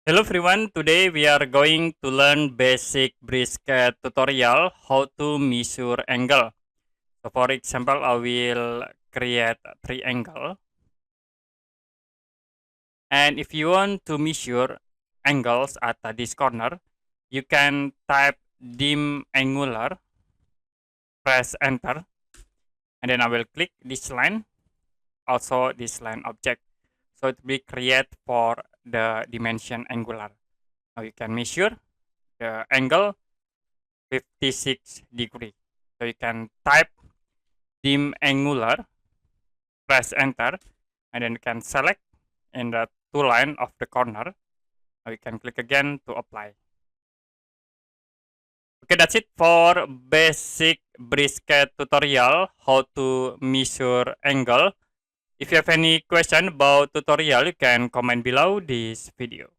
Hello everyone, today we are going to learn basic BricsCAD tutorial how to measure angle. So for example, I will create a triangle. And if you want to measure angles at this corner, you can type dim angular, press enter, and then I will click this line, also this line object. So it will create for the dimension angular. Now you can measure the angle 56 degree. So you can type dim angular, press enter, and then you can select in the two line of the corner. Now you can click again to apply. Okay, that's it for basic BricsCAD tutorial how to measure angle. If you have any question about tutorial, you can comment below this video.